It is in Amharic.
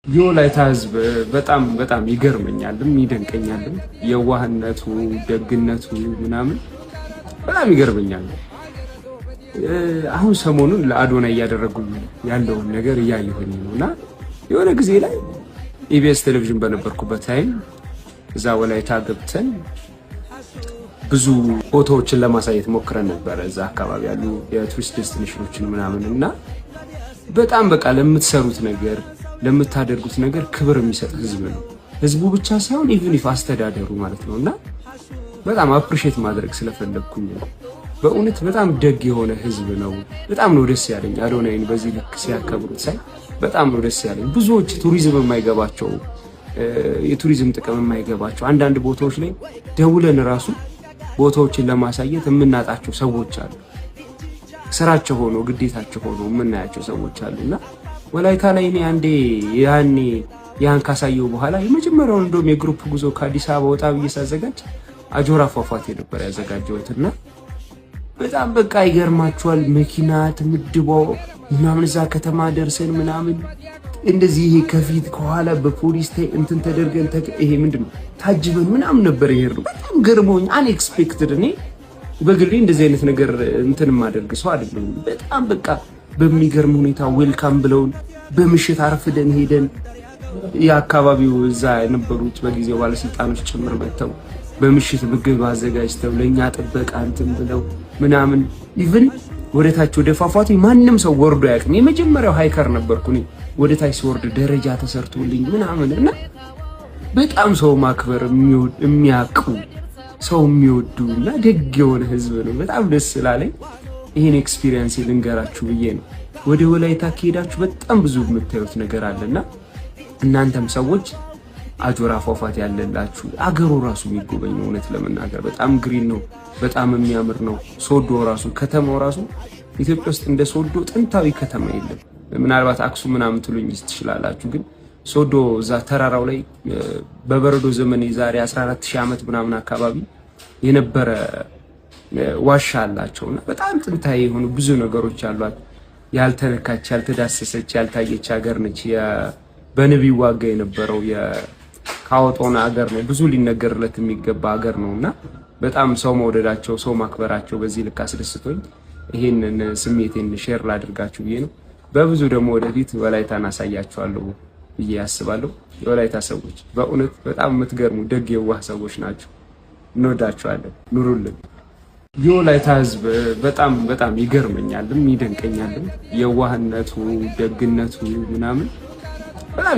የወላይታ ህዝብ በጣም ይገርመኛልም ይደንቀኛልም። የዋህነቱ ደግነቱ ምናምን በጣም ይገርመኛል። አሁን ሰሞኑን ለአዶና እያደረጉ ያለውን ነገር እያየሁኝ ነውና የሆነ ጊዜ ላይ ኢቢኤስ ቴሌቪዥን በነበርኩበት ታይም እዛ ወላይታ ገብተን ብዙ ፎቶዎችን ለማሳየት ሞክረን ነበር። እዛ አካባቢ ያሉ የቱሪስት ዴስቲኔሽኖችን ምናምንና በጣም በቃ ለምትሰሩት ነገር ለምታደርጉት ነገር ክብር የሚሰጥ ህዝብ ነው። ህዝቡ ብቻ ሳይሆን ኢቭን ኢፍ አስተዳደሩ ማለት ነውና በጣም አፕሪሺየት ማድረግ ስለፈለኩኝ ነው። በእውነት በጣም ደግ የሆነ ህዝብ ነው። በጣም ነው ደስ ያለኝ አዶናይን በዚህ ልክ ሲያከብሩት ሳይ በጣም ነው ደስ ያለኝ። ብዙዎች ቱሪዝም የማይገባቸው የቱሪዝም ጥቅም የማይገባቸው አንዳንድ ቦታዎች ላይ ደውለን ራሱ ቦታዎችን ለማሳየት የምናጣቸው ሰዎች አሉ። ስራቸው ሆኖ ግዴታቸው ሆኖ የምናያቸው ሰዎች አሉና ወላይታ ላይ እኔ አንዴ ያን ካሳየው በኋላ የመጀመሪያውን እንደውም የግሩፕ ጉዞ ከአዲስ አበባ ወጣ ብዬ ሳዘጋጅ አጆራ ፏፏቴ ነበር ያዘጋጀሁትና በጣም በቃ ይገርማችኋል። መኪና ተመድበው ምናምን እዛ ከተማ ደርሰን ምናምን እንደዚህ ይሄ ከፊት ከኋላ በፖሊስ እንትን ተደርገን ይሄ ምንድነው ታጅበን ምናምን ነበር ይሄርዱ። በጣም ገርሞኝ አንኤክስፔክትድ። እኔ በግሌ እንደዚህ አይነት ነገር እንትን ማደርግ ሰው አይደለም። በጣም በቃ በሚገርም ሁኔታ ዌልካም ብለውን በምሽት አርፍደን ሄደን የአካባቢው እዛ የነበሩት በጊዜው ባለስልጣኖች ጭምር መጥተው በምሽት ምግብ አዘጋጅተው ለኛ ጥበቃ እንትን ብለው ምናምን ኢቭን ወደታች ወደ ፏፏቴ ማንም ሰው ወርዶ ያቅም የመጀመሪያው ሃይከር ነበርኩ እኔ። ወደታች ሲወርድ ደረጃ ተሰርቶልኝ ምናምን እና በጣም ሰው ማክበር የሚያውቁ ሰው የሚወዱና ደግ የሆነ ህዝብ ነው። በጣም ደስ ስላለኝ ይሄን ኤክስፒሪየንስ ልንገራችሁ ብዬ ነው። ወደ ወላይታ ከሄዳችሁ በጣም ብዙ የምታዩት ነገር አለና እናንተም ሰዎች አጆራ ፏፏቴ ያለላችሁ አገሩ ራሱ የሚጎበኝ እውነት ለመናገር በጣም ግሪን ነው፣ በጣም የሚያምር ነው። ሶዶ ራሱ ከተማው ራሱ ኢትዮጵያ ውስጥ እንደ ሶዶ ጥንታዊ ከተማ የለም። ምናልባት አክሱም ምናምን ትሉኝ ትችላላችሁ፣ ግን ሶዶ እዛ ተራራው ላይ በበረዶ ዘመን የዛሬ 14000 ዓመት ምናምን አካባቢ የነበረ ዋሻ አላቸውና በጣም ጥንታዊ የሆኑ ብዙ ነገሮች አሏት። ያልተነካች ያልተዳሰሰች ያልታየች ሀገር ነች። በንብ ይዋጋ የነበረው የካወጦና ሀገር ነው። ብዙ ሊነገርለት የሚገባ ሀገር ነውና በጣም ሰው መውደዳቸው ሰው ማክበራቸው በዚህ ልክ አስደስቶኝ ይሄንን ስሜቴን ሼር ላድርጋችሁ ብዬ ነው። በብዙ ደግሞ ወደፊት ወላይታን አሳያችኋለሁ ብዬ አስባለሁ። የወላይታ ሰዎች በእውነት በጣም የምትገርሙ ደግ የዋህ ሰዎች ናቸው። እንወዳችኋለን። ኑሩልን። የወላይታ ህዝብ በጣም ይገርመኛልም ይደንቀኛልም። የዋህነቱ ደግነቱ ምናምን በጣም